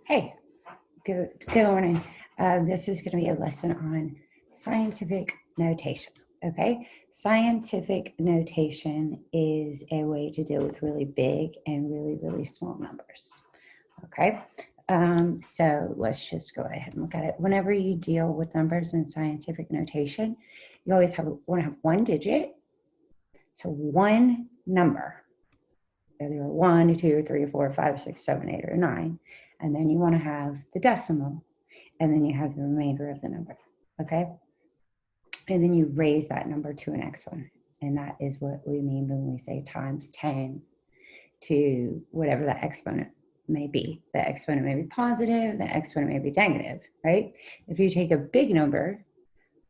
Hey, good morning. This is going to be a lesson on scientific notation. Okay, scientific notation is a way to deal with really big and really small numbers. Okay, so let's just go ahead and look at it. Whenever you deal with numbers in scientific notation, you always want to have one digit, so one number. Either 1, 2, 3, 4, 5, 6, 7, 8, or 9. And then you want to have the decimal, and then you have the remainder of the number, okay? And then you raise that number to an exponent. And that is what we mean when we say times 10 to whatever that exponent may be. The exponent may be positive, the exponent may be negative, right? If you take a big number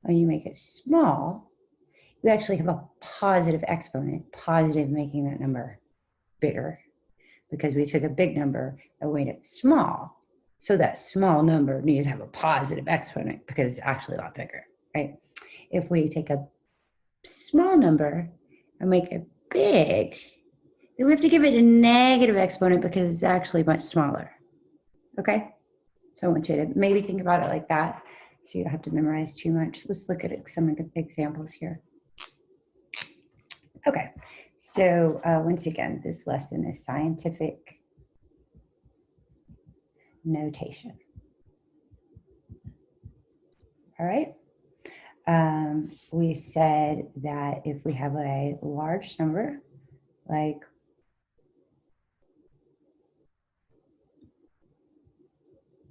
and you make it small, you actually have a positive exponent, positive making that number bigger, because we took a big number and made it small. So that small number needs to have a positive exponent because it's actually a lot bigger, right? If we take a small number and make it big, then we have to give it a negative exponent because it's actually much smaller, okay? So I want you to maybe think about it like that so you don't have to memorize too much. Let's look at some examples here. Okay, so once again, this lesson is scientific notation. All right. We said that if we have a large number, like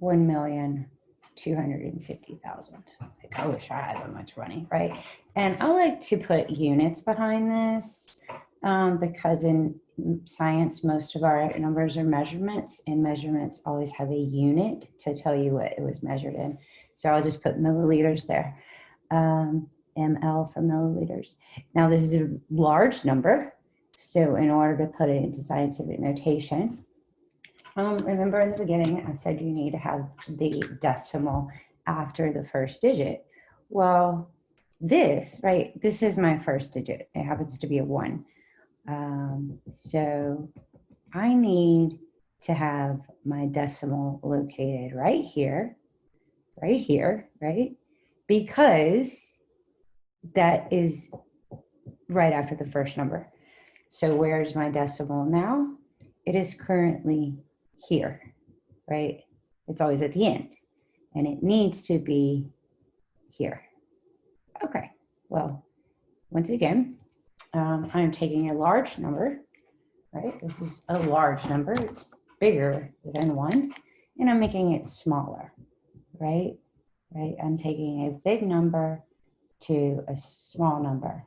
1,250,000. Like, I wish I had that much money, right? And I like to put units behind this because in science, most of our numbers are measurements, and measurements always have a unit to tell you what it was measured in. So I'll just put milliliters there, ml for milliliters. Now this is a large number, so in order to put it into scientific notation, remember in the beginning, I said you need to have the decimal after the first digit. Well, this, right, this is my first digit. It happens to be a 1. So I need to have my decimal located right here, right? Because that is right after the first number. So where's my decimal now? It is currently here, right? It's always at the end, and it needs to be here. Okay, well, once again, I'm taking a large number, right? This is a large number. It's bigger than 1, and I'm making it smaller, right? I'm taking a big number to a small number.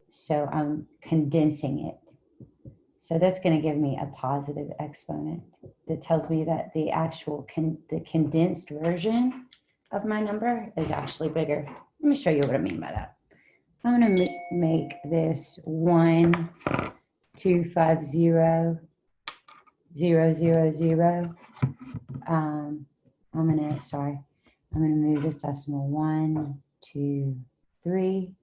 So I'm condensing it. So that's going to give me a positive exponent that tells me that the actual the condensed version of my number is actually bigger. Let me show you what I mean by that. I'm going to make this 1,250,000. I'm going to move this decimal 1, 2, 3,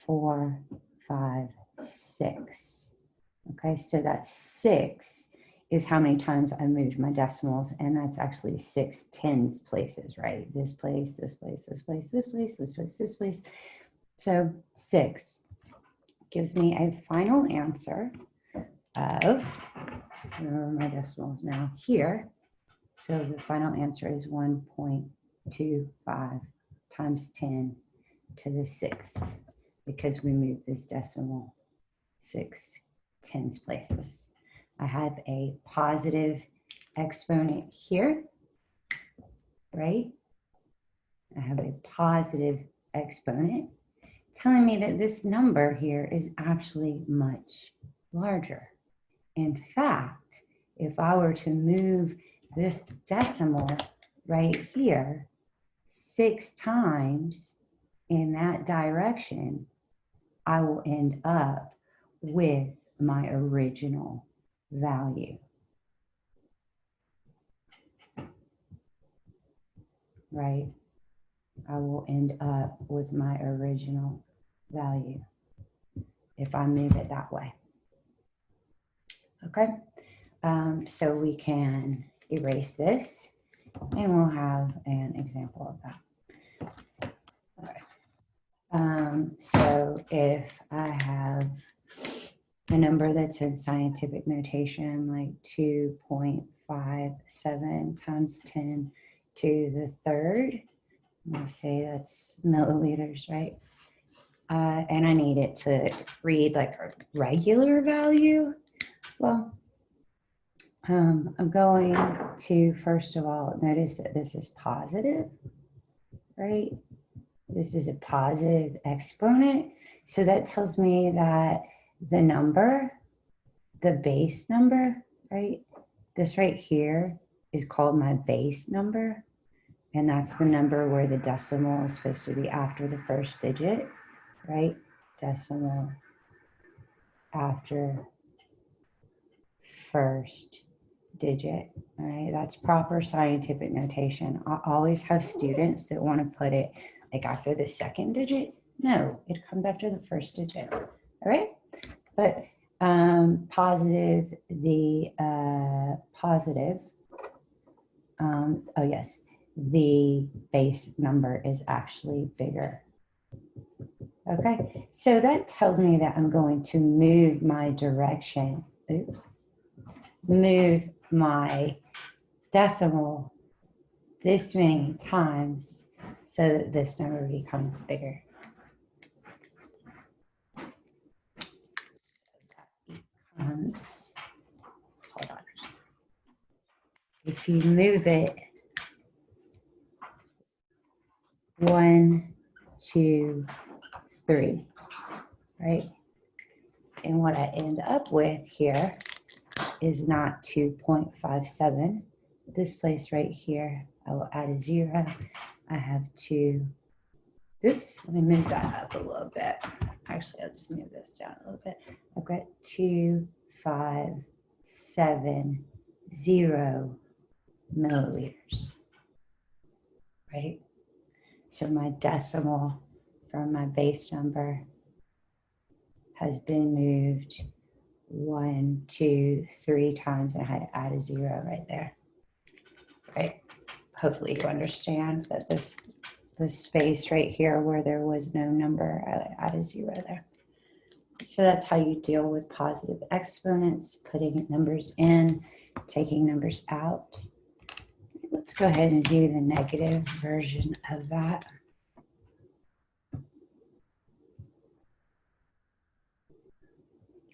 4, 5, 6. Okay, so that's 6 is how many times I moved my decimals, and that's actually 6 tens places, right? This place, this place, this place, this place, this place, this place. So 6 gives me a final answer of, remember my decimals now here. So the final answer is 1.25 times 10 to the 6th, because we moved this decimal 6 tens places. I have a positive exponent here, right? I have a positive exponent telling me that this number here is actually much larger. In fact, if I were to move this decimal right here 6 times in that direction, I will end up with my original value. Right? I will end up with my original value if I move it that way. Okay? So we can erase this and we'll have an example of that. Okay. So if I have a number that's in scientific notation, like 2.57 times 10 to the third, I'm going to say that's milliliters, right? And I need it to read like a regular value. Well, I'm going to, first of all, notice that this is positive, right? This is a positive exponent. So that tells me that the number, the base number, right? This right here is called my base number. And that's the number where the decimal is supposed to be after the first digit, right? Decimal after first digit, all right? That's proper scientific notation. I always have students that want to put it like after the second digit. No, it comes after the first digit, all right? But positive, the positive, oh yes, the base number is actually bigger. Okay, so that tells me that I'm going to move my direction, oops, move my decimal this many times so that this number becomes bigger. That becomes, hold on. If you move it 1, 2, 3, right? And what I end up with here is not 2.57. This place right here, I will add a 0. I have 2. Oops, let me move that up a little bit. Actually, I'll just move this down a little bit. I've got 2, 5, 7, 0 milliliters, right? So my decimal from my base number has been moved 1, 2, 3 times, and I had to add a 0 right there, right? Hopefully you understand that this space right here where there was no number, I add a 0 there. So that's how you deal with positive exponents, putting numbers in, taking numbers out. Let's go ahead and do the negative version of that.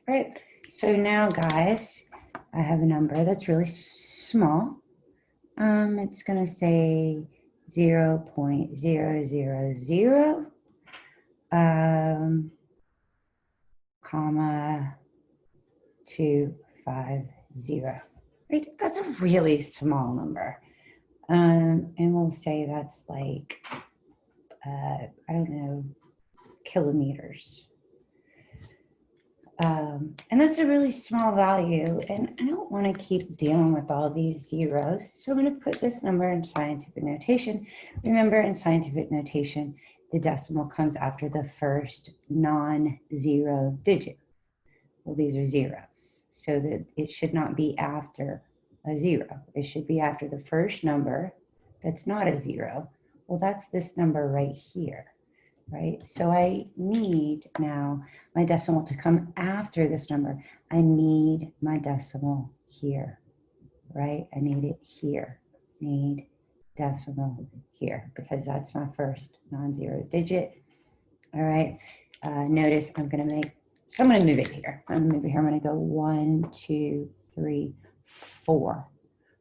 All right, so now guys, I have a number that's really small. It's gonna say 0.000, comma 250, right? That's a really small number. And we'll say that's like, I don't know, kilometers. And that's a really small value, and I don't want to keep dealing with all these zeros. So I'm going to put this number in scientific notation. Remember, in scientific notation, the decimal comes after the first non-zero digit. Well, these are zeros, so that it should not be after a 0. It should be after the first number that's not a 0. Well, that's this number right here. Right? So I need now my decimal to come after this number. I need my decimal here, right? I need it here. Need decimal here because that's my first non-zero digit. All right. Notice I'm going to make, so I'm going to move it here. I'm going to move it here. I'm going to go 1, 2, 3, 4.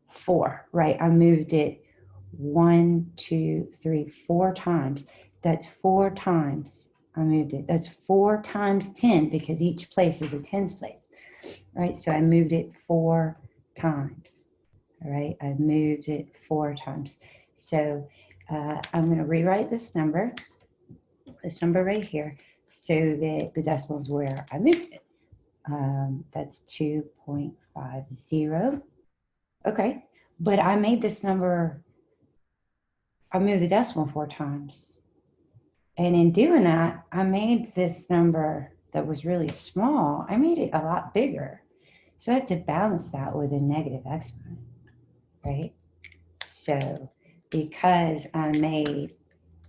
4, right? I moved it 1, 2, 3, 4 times. That's 4 times I moved it. That's 4 times 10 because each place is a tens place, right? So I moved it 4 times, all right? I moved it 4 times. So I'm going to rewrite this number right here, so that the decimal is where I moved it. That's 2.50. Okay, but I made this number, I moved the decimal 4 times. And in doing that, I made this number that was really small, I made it a lot bigger. So I have to balance that with a negative exponent, right? So because I made,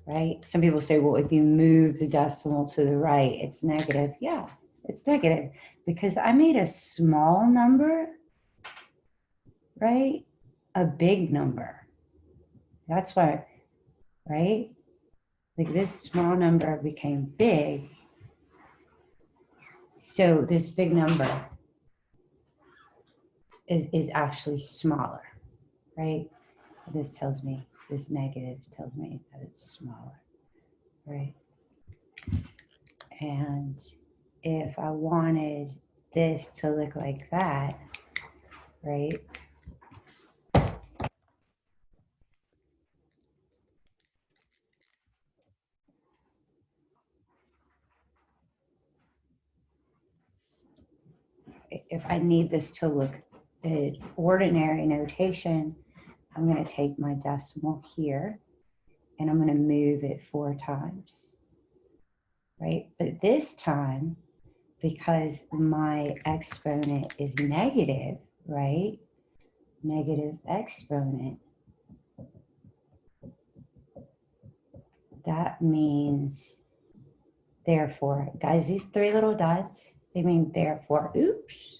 right? Some people say, well, if you move the decimal to the right, it's negative. Yeah, it's negative because I made a small number, right? A big number. That's why, right? Like this small number became big. So this big number is actually smaller, right? This tells me, this negative tells me that it's smaller, right? And if I wanted this to look like that, right? If I need this to look in ordinary notation, I'm going to take my decimal here and I'm going to move it 4 times, right? But this time, because my exponent is negative, right? Negative exponent, that means therefore, guys, these 3 little dots, they mean therefore, oops,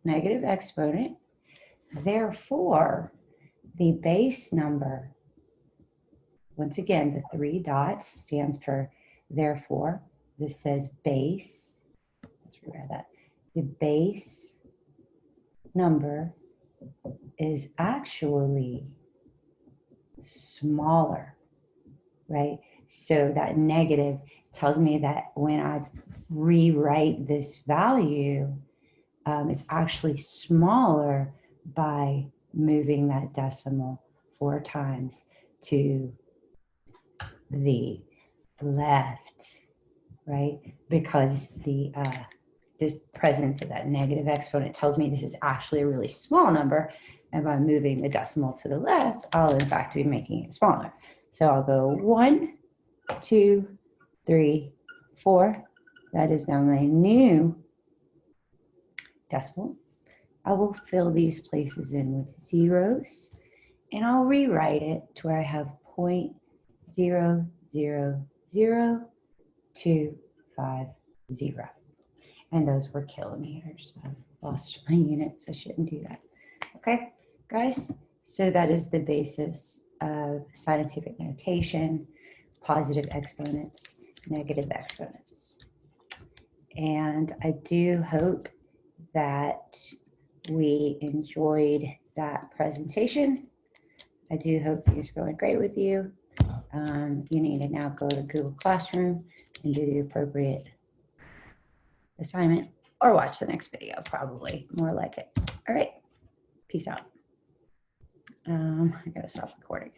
negative exponent. Therefore, the base number, once again, the 3 dots stands for therefore. This says base. Let's rewrite that. The base number is actually smaller, right? So that negative tells me that when I rewrite this value, it's actually smaller by moving that decimal 4 times to the left, right? Because the this presence of that negative exponent tells me this is actually a really small number, and by moving the decimal to the left, I'll in fact be making it smaller. So I'll go 1, 2, 3, 4. That is now my new decimal. I will fill these places in with zeros, and I'll rewrite it to where I have 0.000250. And those were kilometers. I've lost my units. I shouldn't do that. Okay, guys, so that is the basis of scientific notation, positive exponents, negative exponents. And I do hope that we enjoyed that presentation. I do hope things are going great with you. You need to now go to Google Classroom and do the appropriate assignment or watch the next video, probably more like it. All right, peace out. I gotta stop recording.